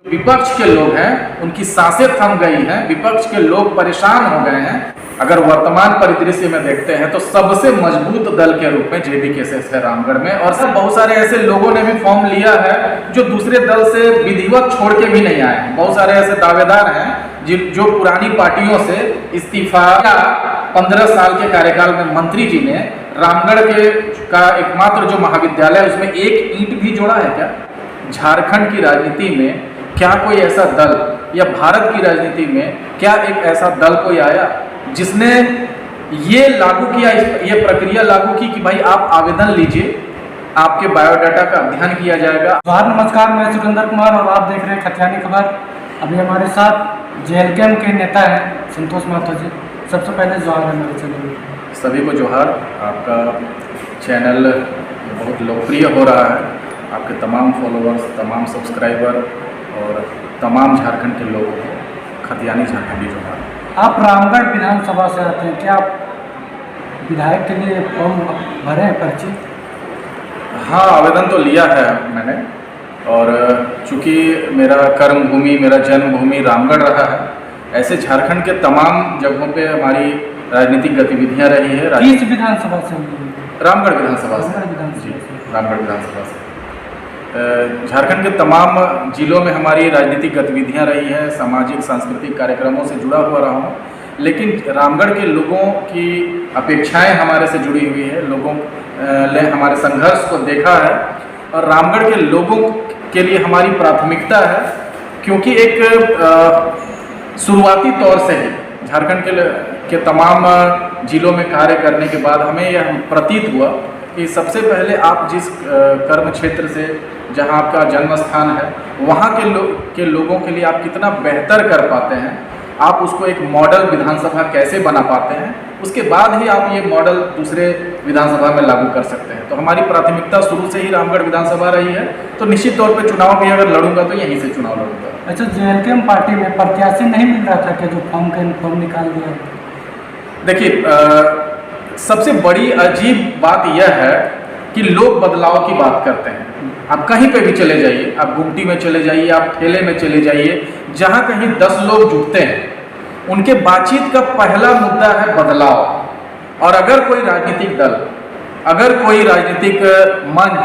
विपक्ष के लोग हैं उनकी सांसें थम गई हैं, विपक्ष के लोग परेशान हो गए हैं। अगर वर्तमान परिदृश्य में देखते हैं तो सबसे मजबूत दल के रूप में JBKSS है रामगढ़ में, और सब बहुत सारे ऐसे लोगों ने भी फॉर्म लिया है जो दूसरे दल से विधिवत छोड़ के भी नहीं आए हैं। बहुत सारे ऐसे दावेदार हैं जो पुरानी पार्टियों से इस्तीफा या 15 साल के कार्यकाल में मंत्री जी ने रामगढ़ का एकमात्र जो महाविद्यालय है उसमें एक ईंट भी जोड़ा है क्या? झारखंड की राजनीति में क्या कोई ऐसा दल या भारत की राजनीति में क्या एक ऐसा दल कोई आया जिसने ये लागू किया, ये प्रक्रिया लागू की कि भाई आप आवेदन लीजिए, आपके बायोडाटा का अध्ययन किया जाएगा। नमस्कार, मैं सुरेंद्र कुमार और आप देख रहे हैं खतियानी खबर। अभी हमारे साथ JLKM के नेता हैं संतोष महतो जी। सबसे पहले जोहार है मेरे चैनल में। सभी को जोहार। आपका चैनल बहुत लोकप्रिय हो रहा है, आपके तमाम फॉलोअर्स, तमाम सब्सक्राइबर और तमाम झारखंड के लोगों को खतियानी झारखंडी जोहार। आप रामगढ़ विधानसभा से आते हैं, क्या आप विधायक के लिए फॉर्म भरे हैं, पर्ची? हाँ, आवेदन तो लिया है मैंने, और चूँकि मेरा कर्म भूमि, मेरा जन्मभूमि रामगढ़ रहा है, ऐसे झारखंड के तमाम जगहों पे हमारी राजनीतिक गतिविधियाँ रही है। किस विधानसभा से? रामगढ़ विधानसभा से। रामगढ़ विधानसभा से झारखंड के तमाम जिलों में हमारी राजनीतिक गतिविधियां रही है, सामाजिक सांस्कृतिक कार्यक्रमों से जुड़ा हुआ रहा हूँ, लेकिन रामगढ़ के लोगों की अपेक्षाएं हमारे से जुड़ी हुई है। लोगों ने हमारे संघर्ष को देखा है और रामगढ़ के लोगों के लिए हमारी प्राथमिकता है, क्योंकि एक शुरुआती तौर से ही झारखंड के तमाम जिलों में कार्य करने के बाद हमें यह प्रतीत हुआ कि सबसे पहले आप जिस कर्म क्षेत्र से, जहां आपका जन्म स्थान है, वहां के लोगों के लिए आप कितना बेहतर कर पाते हैं, आप उसको एक मॉडल विधानसभा कैसे बना पाते हैं, उसके बाद ही आप ये मॉडल दूसरे विधानसभा में लागू कर सकते हैं। तो हमारी प्राथमिकता शुरू से ही रामगढ़ विधानसभा रही है, तो निश्चित तौर पे चुनाव भी अगर लड़ूंगा तो यहीं से चुनाव लड़ूंगा। अच्छा, JLKM पार्टी में प्रत्याशी नहीं मिल रहा था कि जो फॉर्म निकाल दिया? देखिए, सबसे बड़ी अजीब बात यह है कि लोग बदलाव की बात करते हैं। आप कहीं पे भी चले जाइए, आप गुमटी में चले जाइए, आप ठेले में चले जाइए, जहाँ कहीं 10 लोग जुटते हैं, उनके बातचीत का पहला मुद्दा है बदलाव। और अगर कोई राजनीतिक दल, अगर कोई राजनीतिक मंच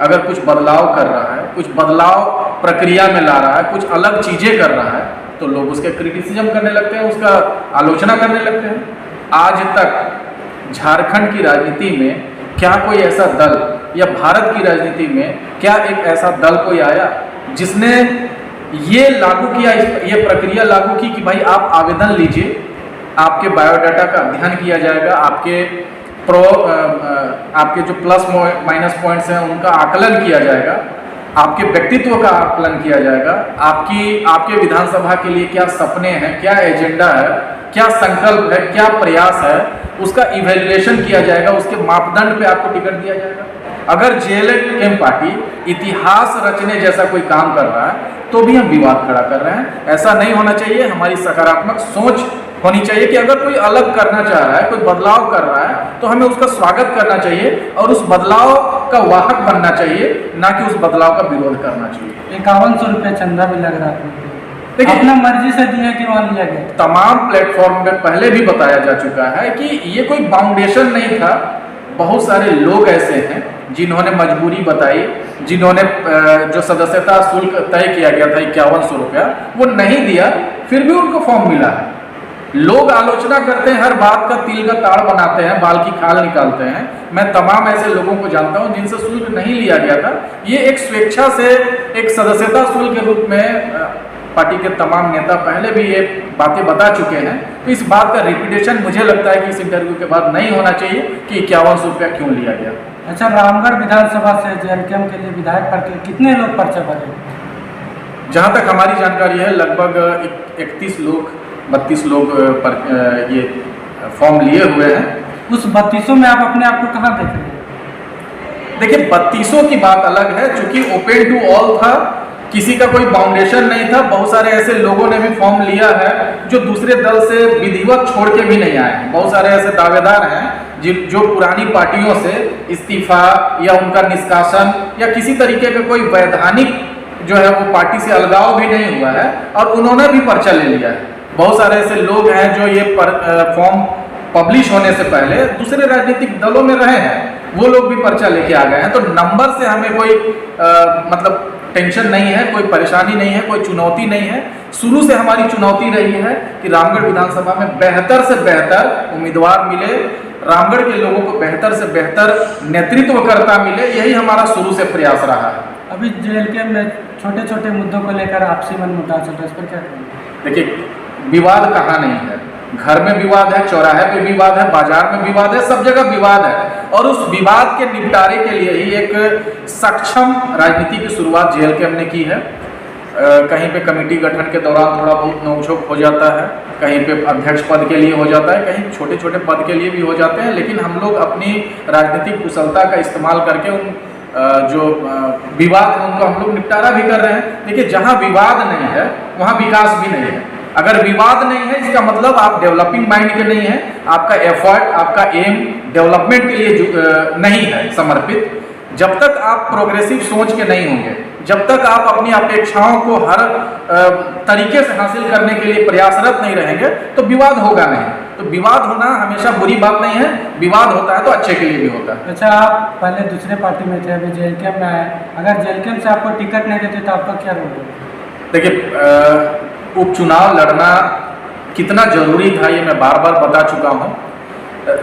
अगर कुछ बदलाव कर रहा है, कुछ बदलाव प्रक्रिया में ला रहा है, कुछ अलग चीज़ें कर रहा है, तो लोग उसके क्रिटिसिज्म करने लगते हैं, उसका आलोचना करने लगते हैं। आज तक झारखंड की राजनीति में क्या कोई ऐसा दल या भारत की राजनीति में क्या एक ऐसा दल कोई आया जिसने ये लागू किया, ये प्रक्रिया लागू की कि भाई आप आवेदन लीजिए, आपके बायोडाटा का अध्ययन किया जाएगा, आपके जो प्लस माइनस पॉइंट्स हैं उनका आकलन किया जाएगा, आपके व्यक्तित्व का आकलन किया जाएगा, आपके विधानसभा के लिए क्या सपने हैं, क्या एजेंडा है, क्या संकल्प है, क्या प्रयास है, उसका इवैल्यूएशन किया जाएगा, उसके मापदंड पे आपको टिकट दिया जाएगा। अगर JLKM पार्टी इतिहास रचने जैसा कोई काम कर रहा है तो भी हम विवाद खड़ा कर रहे हैं। ऐसा नहीं होना चाहिए। हमारी सकारात्मक सोच होनी चाहिए कि अगर कोई अलग करना चाह रहा है, कोई बदलाव कर रहा है, तो हमें उसका स्वागत करना चाहिए और उस बदलाव का वाहक बनना चाहिए, ना कि उस बदलाव का विरोध करना चाहिए। 5100 रुपये चंदा भी लग रहा था, देखिए अपना मर्जी से दिया कि वहाँ लिया गया। तमाम प्लेटफॉर्म पे पहले भी बताया जा चुका है कि ये कोई बाउंडेशन नहीं था। बहुत सारे लोग ऐसे हैं जिन्होंने मजबूरी बताई, जिन्होंने जो सदस्यता शुल्क तय किया गया था 5100 रुपया, वो नहीं दिया, फिर भी उनको फॉर्म मिला है। लोग आलोचना करते हैं, हर बात का तिल का ताड़ बनाते हैं, बाल की खाल निकालते हैं। मैं तमाम ऐसे लोगों को जानता हूं जिनसे शुल्क नहीं लिया गया था। ये एक स्वेच्छा से एक सदस्यता शुल्क के रूप में पार्टी के तमाम नेता पहले भी ये बातें बता चुके हैं, तो इस बात का रिपीटेशन मुझे लगता है कि इस इंटरव्यू के बाद नहीं होना चाहिए कि 5100 रुपया क्यों लिया गया। अच्छा, रामगढ़ विधानसभा से JLKM के लिए विधायक पद कितने लोग पर्चे भरे? जहाँ तक हमारी जानकारी है लगभग 32 लोग ये फॉर्म लिए हुए हैं। उस 3200 में आप अपने आप को कहाँ देख रहे हैं? देखिए, 3200 की बात अलग है, चूंकि ओपन टू ऑल था, किसी का कोई बाउंडेशन नहीं था। बहुत सारे ऐसे लोगों ने भी फॉर्म लिया है जो दूसरे दल से विधिवत छोड़ के भी नहीं आए हैं। बहुत सारे ऐसे दावेदार हैं जो पुरानी पार्टियों से इस्तीफा या उनका निष्कासन या किसी तरीके का कोई वैधानिक जो है वो पार्टी से अलगाव भी नहीं हुआ है और उन्होंने भी पर्चा ले लिया है। बहुत सारे ऐसे लोग हैं जो ये फॉर्म पब्लिश होने से पहले दूसरे राजनीतिक दलों में रहे हैं, वो लोग भी पर्चा लेके आ गए हैं। तो नंबर से हमें कोई मतलब टेंशन नहीं है, कोई परेशानी नहीं है, कोई चुनौती नहीं है। शुरू से हमारी चुनौती रही है कि रामगढ़ विधानसभा में बेहतर से बेहतर उम्मीदवार मिले, रामगढ़ के लोगों को बेहतर से बेहतर नेतृत्वकर्ता मिले, यही हमारा शुरू से प्रयास रहा है। अभी JLK में छोटे छोटे मुद्दों को लेकर आपसी मन मुटाव चल रहा है, इस पर क्या कहेंगे? देखिए, विवाद कहाँ नहीं है, घर में विवाद है, चौराहे पे विवाद है, बाजार में विवाद है, सब जगह विवाद है। और उस विवाद के निपटारे के लिए ही एक सक्षम राजनीति की शुरुआत JLK ने की है। कहीं पे कमेटी गठन के दौरान थोड़ा बहुत नोकझोंक हो जाता है, कहीं पे अध्यक्ष पद के लिए हो जाता है, कहीं छोटे छोटे पद के लिए भी हो जाते हैं, लेकिन हम लोग अपनी राजनीतिक कुशलता का इस्तेमाल करके उन जो विवाद है उनको हम लोग निपटारा भी कर रहे हैं। देखिए, जहाँ विवाद नहीं है वहाँ विकास भी नहीं है। अगर विवाद नहीं है इसका मतलब आप डेवलपिंग माइंड के नहीं है, आपका एफर्ट, आपका एम डेवलपमेंट के लिए नहीं है समर्पित। जब तक आप प्रोग्रेसिव सोच के नहीं होंगे, जब तक आप अपनी अपेक्षाओं को हर तरीके से हासिल करने के लिए प्रयासरत नहीं रहेंगे तो विवाद होगा नहीं। तो विवाद होना हमेशा बुरी बात नहीं है, विवाद होता है तो अच्छे के लिए भी होता है। अच्छा, आप पहले दूसरे पार्टी में थे, अभी JLK में आए, अगर JLK से आपको टिकट नहीं देते तो आपका क्या रोल होगा? देखिए, उपचुनाव लड़ना कितना जरूरी था ये मैं बार बार बता चुका हूँ।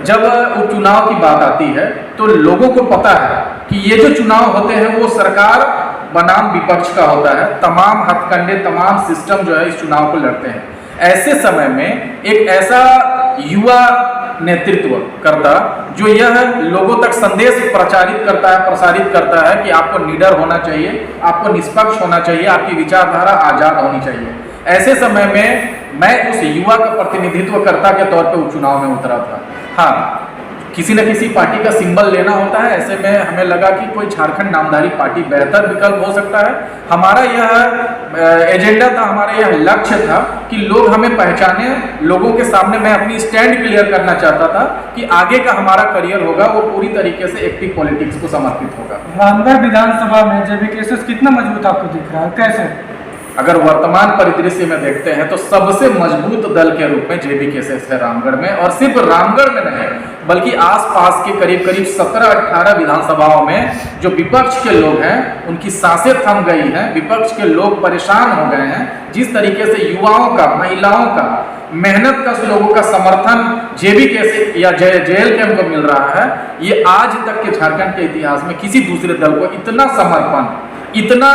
जब उपचुनाव की बात आती है तो लोगों को पता है कि ये जो चुनाव होते हैं वो सरकार बनाम विपक्ष का होता है। तमाम हथकंडे, तमाम सिस्टम जो है इस चुनाव को लड़ते हैं। ऐसे समय में एक ऐसा युवा नेतृत्व करता जो यह लोगों तक संदेश प्रसारित करता है कि आपको निडर होना चाहिए, आपको निष्पक्ष होना चाहिए, आपकी विचारधारा आजाद होनी चाहिए। ऐसे समय में मैं उस युवा का प्रतिनिधित्वकर्ता के तौर पे उपचुनाव में उतरा था। हाँ, किसी न किसी पार्टी का सिंबल लेना होता है। ऐसे में हमें लगा कि कोई झारखंड नामधारी पार्टी बेहतर विकल्प हो सकता है। हमारा यह एजेंडा था, हमारा यह लक्ष्य था कि लोग हमें पहचाने, लोगों के सामने मैं अपनी स्टैंड क्लियर करना चाहता था कि आगे का हमारा करियर होगा वो पूरी तरीके से एक्टिव पॉलिटिक्स को समर्पित होगा। रामगढ़ विधानसभा में JBK कितना मजबूत आपको दिख रहा है, कैसे? अगर वर्तमान परिदृश्य में देखते हैं तो सबसे मजबूत दल के रूप में JBK है रामगढ़ में, और सिर्फ रामगढ़ में नहीं बल्कि आसपास के करीब 17-18 विधानसभाओं में जो विपक्ष के लोग हैं उनकी सांसें थम गई हैं, विपक्ष के लोग परेशान हो गए हैं। जिस तरीके से युवाओं का, महिलाओं का, मेहनत कश लोगों का समर्थन JBK से या JLK को मिल रहा है, ये आज तक के झारखंड के इतिहास में किसी दूसरे दल को इतना समर्पण, इतना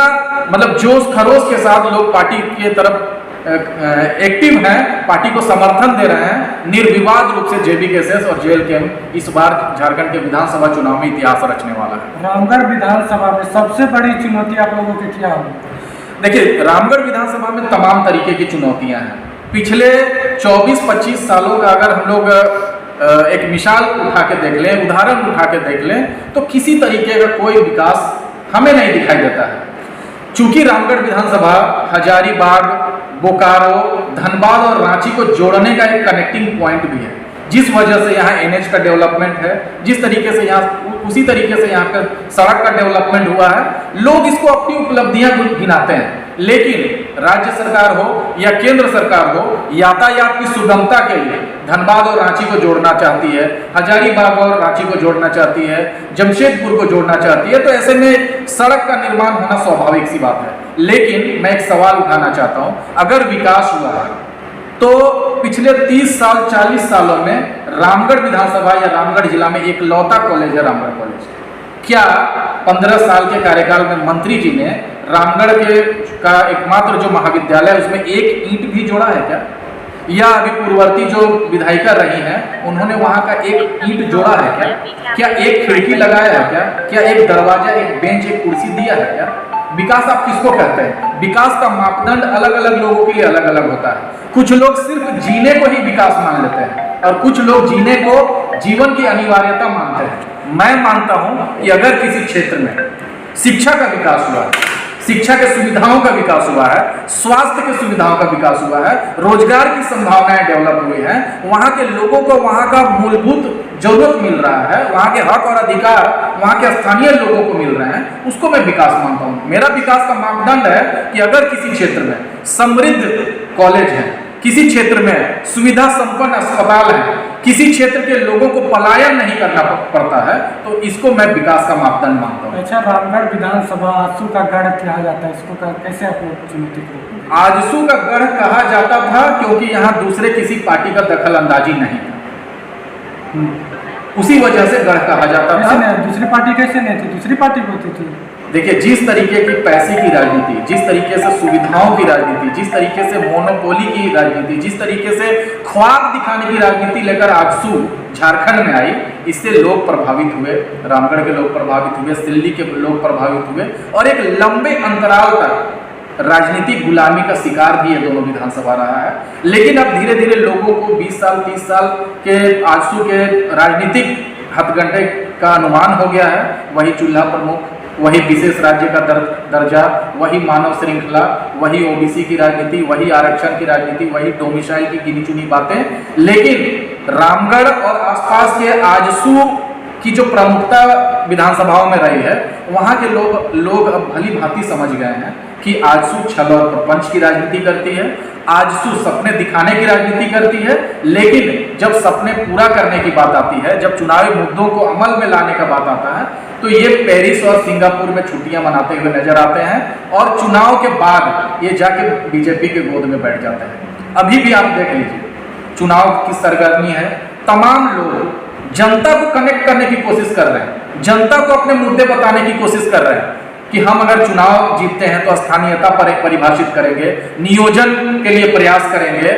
मतलब जोश खरोश के साथ लोग पार्टी की तरफ एक्टिव हैं, पार्टी को समर्थन दे रहे हैं। निर्विवाद रूप से JBK और JLK इस बार झारखंड के विधानसभा चुनाव में इतिहास रचने वाला है। रामगढ़ विधानसभा में सबसे बड़ी चुनौती आप लोगों की क्या होगी? देखिए, रामगढ़ विधानसभा में तमाम तरीके की चुनौतियां हैं। पिछले 24-25 सालों का अगर हम लोग एक मिसाल उठा के देख लें, उदाहरण उठा के देख लें, तो किसी तरीके का कोई विकास हमें नहीं दिखाई देता है। चूंकि रामगढ़ विधानसभा हजारीबाग, बोकारो, धनबाद और रांची को जोड़ने का एक कनेक्टिंग पॉइंट भी है, जिस वजह से यहाँ NH का डेवलपमेंट है, जिस तरीके से यहाँ उसी तरीके से यहाँ पर सड़क का डेवलपमेंट हुआ है, लोग इसको अपनी उपलब्धियां गिनाते हैं। लेकिन राज्य सरकार हो या केंद्र सरकार हो, यातायात की सुगमता के लिए धनबाद और रांची को जोड़ना चाहती है, हजारीबाग और रांची को जोड़ना चाहती है, जमशेदपुर को जोड़ना चाहती है। तो ऐसे में सड़क का निर्माण होना स्वाभाविक सी बात है। लेकिन मैं एक सवाल उठाना चाहता हूँ, अगर विकास हुआ है तो पिछले 30 साल 40 सालों में रामगढ़ विधानसभा या रामगढ़ जिला में एक लौता कॉलेज है रामगढ़ कॉलेज। क्या 15 साल के कार्यकाल में मंत्री जी ने रामगढ़ के का एकमात्र जो महाविद्यालय है उसमें एक ईंट भी जोड़ा है क्या? या अभी पूर्ववर्ती जो विधायिका रही हैं उन्होंने वहां का एक ईंट जोड़ा है क्या? क्या एक खिड़की लगाया है क्या? क्या एक दरवाजा, एक बेंच, एक कुर्सी दिया है क्या? विकास आप किसको कहते हैं? विकास का मापदंड अलग अलग लोगों के लिए अलग अलग होता है। कुछ लोग सिर्फ जीने को ही विकास मान लेते हैं और कुछ लोग जीने को जीवन की अनिवार्यता मानते हैं। मैं मानता हूं कि अगर किसी क्षेत्र में शिक्षा का विकास हुआ, शिक्षा के सुविधाओं का विकास हुआ है, स्वास्थ्य के सुविधाओं का विकास हुआ है, रोजगार की संभावनाएं डेवलप हुई हैं, वहाँ के लोगों को वहाँ का मूलभूत जरूरत मिल रहा है, वहाँ के हक और अधिकार वहाँ के स्थानीय लोगों को मिल रहे हैं, उसको मैं विकास मानता हूँ। मेरा विकास का मापदंड है कि अगर किसी क्षेत्र में समृद्ध कॉलेज है, किसी क्षेत्र में सुविधा संपन्न अस्पताल है, किसी क्षेत्र के लोगों को पलायन नहीं करना पड़ता है, तो इसको मैं विकास का मापदंड मानता हूँ। अच्छा, रामगढ़ विधानसभा आजसू का गढ़ कहा जाता है, इसको कैसे आप लोग चुनौती करोगे? आजसू का गढ़ कहा जाता था क्योंकि यहाँ दूसरे किसी पार्टी का दखल अंदाजी नहीं था, उसी वजह से गढ़ कहा जाता था। दूसरी पार्टी कैसे नहीं थी? दूसरी पार्टी होती थी। देखिए, जिस तरीके की पैसे की राजनीति, जिस तरीके से सुविधाओं की राजनीति, जिस तरीके से मोनोपोली की राजनीति, जिस तरीके से ख्वाब दिखाने की राजनीति लेकर आजसू झारखंड में आई, इससे लोग प्रभावित हुए, रामगढ़ के लोग प्रभावित हुए, सिल्ली के लोग प्रभावित हुए, और एक लंबे अंतराल तक राजनीतिक गुलामी का शिकार भी ये दोनों विधानसभा रहा है। लेकिन अब धीरे धीरे लोगों को 20 साल 30 साल के आजसू के राजनीतिक हथकंडे का अनुमान हो गया है। वही चूल्हा प्रमुख, वही विशेष राज्य का दर्जा, वही मानव श्रृंखला, वही ओबीसी की राजनीति, वही आरक्षण की राजनीति, वही डोमिसाइल की गिनी चुनी बातें। लेकिन रामगढ़ और आसपास के आजसू की जो प्रमुखता विधानसभाओं में रही है, वहाँ के लोग अब भली भांति समझ गए हैं कि आजसू छल और प्रपंच की राजनीति करती है, आजसू सपने दिखाने की राजनीति करती है। लेकिन जब सपने पूरा करने की बात आती है, जब चुनावी मुद्दों को अमल में लाने का बात आता है, तो ये पेरिस और सिंगापुर में छुट्टियां मनाते हुए नजर आते हैं, और चुनाव के बाद ये जाके बीजेपी के गोद में बैठ जाते हैं। अभी भी आप देख लीजिए, चुनाव की सरगर्मी है, तमाम लोग जनता को कनेक्ट करने की कोशिश कर रहे हैं, जनता को अपने मुद्दे बताने की कोशिश कर रहे हैं कि हम अगर चुनाव जीतते हैं तो स्थानीयता पर परिभाषित करेंगे, नियोजन के लिए प्रयास करेंगे,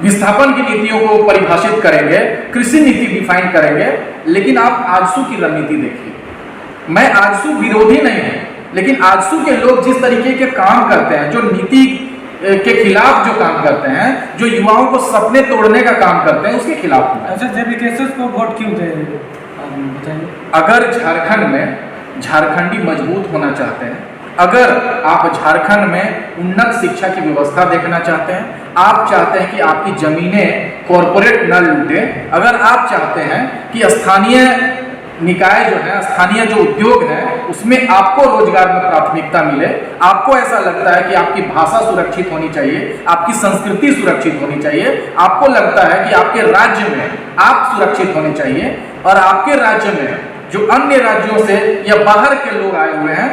विस्थापन की नीतियों को परिभाषित करेंगे, कृषि नीति डिफाइन करेंगे। लेकिन आप आजसू की रणनीति देखिए। मैं आजसू विरोधी नहीं हूं, लेकिन आजसू के लोग जिस तरीके के काम करते हैं, जो नीति के खिलाफ जो काम करते हैं, जो युवाओं को सपने तोड़ने का काम करते हैं, उसके खिलाफ हूं। अच्छा, जेबी केसेस को वोट क्यों दे बताइए? अगर झारखंड में झारखंडी मजबूत होना चाहते हैं, अगर आप झारखंड में उन्नत शिक्षा की व्यवस्था देखना चाहते हैं, आप चाहते हैं कि आपकी जमीनें कॉरपोरेट न लूटे, अगर आप चाहते हैं कि स्थानीय निकाय जो है, स्थानीय जो उद्योग है, उसमें आपको रोजगार में प्राथमिकता मिले, आपको ऐसा लगता है कि आपकी भाषा सुरक्षित होनी चाहिए, आपकी संस्कृति सुरक्षित होनी चाहिए, आपको लगता है कि आपके राज्य में आप सुरक्षित होने चाहिए, और आपके राज्य में जो अन्य राज्यों से या बाहर के लोग आए हुए हैं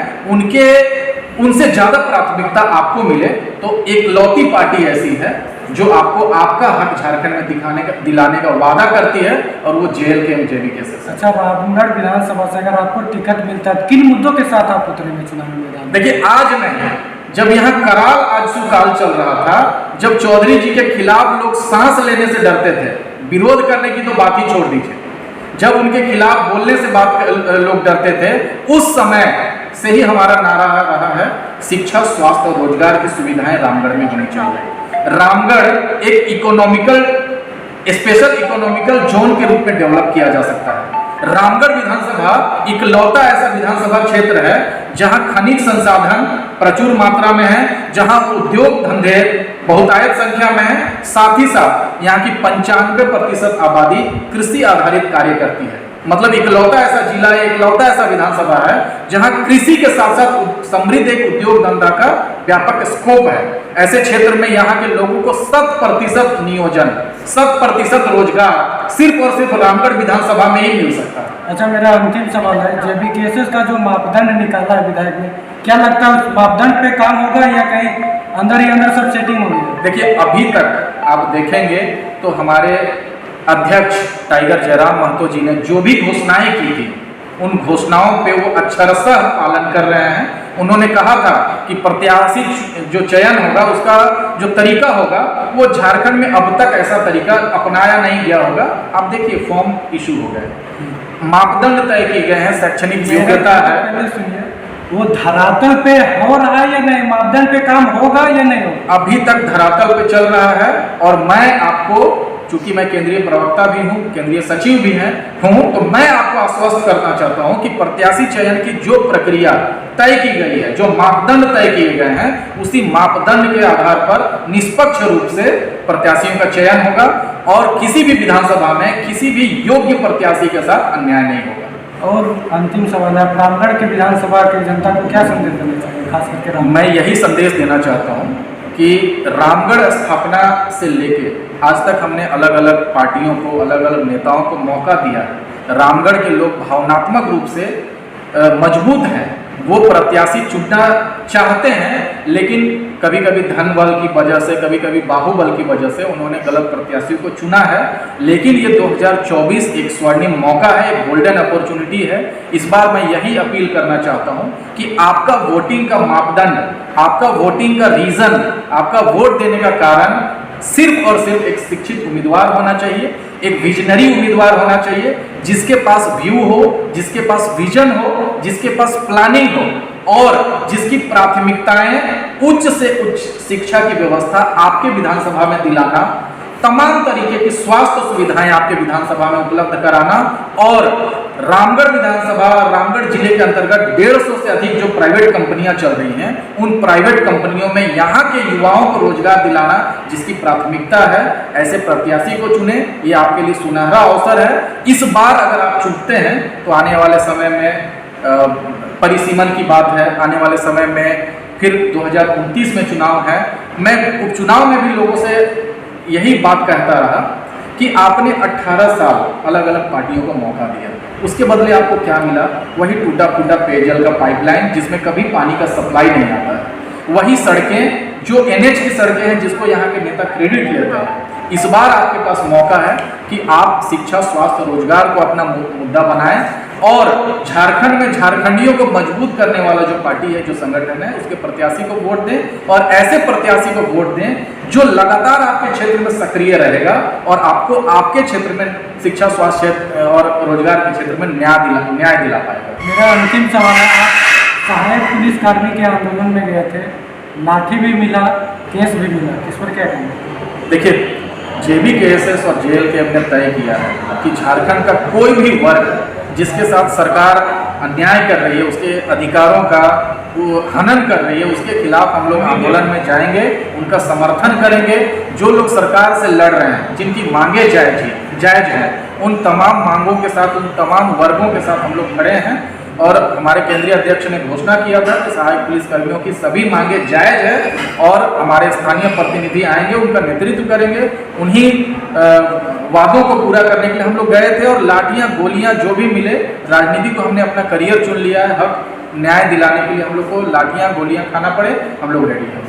उनसे ज्यादा प्राथमिकता आपको मिले, तो एक लौती पार्टी ऐसी है जो आपको आपका हक झारखंड में दिलाने का वादा करती है, और वो जेएलके जेबी केसेस। अच्छा, रामगढ़ विधानसभा से अगर आपको टिकट मिलता है, किन मुद्दों के साथ आप उतरेंगे चुनाव मैदान? देखिए, आज नहीं, जब यहाँ कराल आजसू काल चल रहा था, जब चौधरी जी के खिलाफ लोग सांस लेने से डरते थे, विरोध करने की तो बात ही छोड़ दीजिए, जब उनके खिलाफ बोलने से लोग डरते थे, उस समय से ही हमारा नारा रहा है शिक्षा, स्वास्थ्य और रोजगार की सुविधाएं रामगढ़ में होनी चाहिए। रामगढ़ एक स्पेशल इकोनॉमिकल जोन के रूप में डेवलप किया जा सकता है। रामगढ़ विधानसभा इकलौता ऐसा विधानसभा क्षेत्र है जहां खनिज संसाधन प्रचुर मात्रा में है, जहां उद्योग धंधे बहुतायत संख्या में है, साथ ही साथ यहाँ की 95% आबादी कृषि आधारित कार्य करती है। मतलब इकलौता ऐसा जिला है, इकलौता ऐसा विधानसभा है जहां कृषि के साथ साथ समृद्ध एक उद्योग धंधा का व्यापक स्कोप है। ऐसे क्षेत्र में यहाँ के लोगों को 100% नियोजन, 100% रोजगार सिर्फ और सिर्फ रामगढ़ विधानसभा में ही मिल सकता है। अच्छा, मेरा अंतिम सवाल है, जेबी केसेस का जो मापदंड निकाला है विधायक ने, क्या लगता है उस मापदंड पे काम होगा या कहीं अंदर ही अंदर सब सेटिंग होगी? देखिए, अभी तक आप देखेंगे तो हमारे अध्यक्ष टाइगर जयराम महतो जी ने जो भी घोषणाएं की थी, उन घोषणाओं पे वो अक्षरशः पालन कर रहे हैं। उन्होंने कहा था कि प्रत्याशी जो चयन होगा, उसका जो तरीका होगा, वो झारखंड में अब तक ऐसा तरीका अपनाया नहीं गया होगा। आप देखिए, फॉर्म इशू हो गए, मापदंड तय किए गए हैं, शैक्षणिक योग्यता है। सुनिए, वो धरातल पे हो रहा है या नहीं? मापदंड पे काम होगा या नहीं होगा? अभी तक धरातल पे चल रहा है, और मैं आपको चूंकि मैं केंद्रीय प्रवक्ता भी हूं, केंद्रीय सचिव भी हूं, तो मैं आपको आश्वस्त करना चाहता हूं कि प्रत्याशी चयन की जो प्रक्रिया तय की गई है, जो मापदंड तय किए गए हैं, उसी मापदंड के आधार पर निष्पक्ष रूप से प्रत्याशियों का चयन होगा और किसी भी विधानसभा में किसी भी योग्य प्रत्याशी के साथ अन्याय नहीं होगा। और अंतिम सवाल है, रामगढ़ की विधानसभा की जनता को क्या संदेश देना चाहिए, खास करके मैं यही संदेश देना चाहता हूं कि रामगढ़ स्थापना से लेके आज तक हमने अलग अलग पार्टियों को, अलग अलग नेताओं को मौका दिया है। रामगढ़ के लोग भावनात्मक रूप से मजबूत हैं, वो प्रत्याशी चुनना चाहते हैं, लेकिन कभी कभी धन बल की वजह से, कभी कभी बाहुबल की वजह से उन्होंने गलत प्रत्याशी को चुना है। लेकिन ये 2024 एक स्वर्णिम मौका है, एक गोल्डन अपॉर्चुनिटी है। इस बार मैं यही अपील करना चाहता हूं कि आपका वोटिंग का मापदंड, आपका वोटिंग का रीजन, आपका वोट देने का कारण सिर्फ और सिर्फ एक शिक्षित उम्मीदवार होना चाहिए, एक विजनरी उम्मीदवार होना चाहिए, जिसके पास व्यू हो, जिसके पास विजन हो, जिसके पास प्लानिंग हो और जिसकी प्राथमिकताएं उच्च से उच्च शिक्षा की व्यवस्था आपके विधानसभा में दिलाना, तमाम तरीके की स्वास्थ्य सुविधाएं आपके विधानसभा में उपलब्ध कराना और रामगढ़ विधानसभा, रामगढ़ जिले के अंतर्गत 150 से अधिक जो प्राइवेट कंपनियां चल रही हैं, उन प्राइवेट कंपनियों में यहाँ के युवाओं को रोजगार दिलाना जिसकी प्राथमिकता है, ऐसे प्रत्याशी को चुने। ये आपके लिए सुनहरा अवसर है। इस बार अगर आप चुनते हैं तो आने वाले समय में परिसीमन की बात है, आने वाले समय में फिर 2029 में चुनाव है। मैं उपचुनाव में भी लोगों से यही बात कहता रहा कि आपने 18 साल अलग अलग पार्टियों को मौका दिया, उसके बदले आपको क्या मिला? वही टूटा फूटा पेयजल का पाइपलाइन जिसमें कभी पानी का सप्लाई नहीं आता है, वही सड़कें जो NH की सड़कें हैं जिसको यहाँ के नेता क्रेडिट लेते हैं। इस बार आपके पास मौका है कि आप शिक्षा, स्वास्थ्य, रोजगार को अपना मुद्दा बनाएं और झारखंड में झारखंडियों को मजबूत करने वाला जो पार्टी है, जो संगठन है, उसके प्रत्याशी को वोट दें और ऐसे प्रत्याशी को वोट दें जो लगातार आपके क्षेत्र में सक्रिय रहेगा और आपको आपके क्षेत्र में शिक्षा, स्वास्थ्य और रोजगार के क्षेत्र में न्याय दिला पाएगा। मेरा अंतिम सवाल है, आप सहायक पुलिस कर्मी के आंदोलन में गए थे, लाठी भी मिला, केस भी मिला, इस पर क्या कहेंगे? देखिए, JBKSS और JLKM ने तय किया है कि झारखंड का कोई भी वर्ग जिसके साथ सरकार अन्याय कर रही है, उसके अधिकारों का वो हनन कर रही है, उसके खिलाफ हम लोग आंदोलन में जाएंगे, उनका समर्थन करेंगे। जो लोग सरकार से लड़ रहे हैं, जिनकी मांगे जायज हैं, उन तमाम मांगों के साथ, उन तमाम वर्गों के साथ हम लोग खड़े हैं और हमारे केंद्रीय अध्यक्ष ने घोषणा किया था कि सहायक पुलिस कर्मियों की सभी मांगे जायज है और हमारे स्थानीय प्रतिनिधि आएंगे, उनका नेतृत्व करेंगे। उन्हीं वादों को पूरा करने के लिए हम लोग गए थे और लाठियां, गोलियां जो भी मिले, राजनीति को हमने अपना करियर चुन लिया है, हक न्याय दिलाने के लिए हम लोग को लाठियां, गोलियां खाना पड़े, हम लोग रेडी हैं।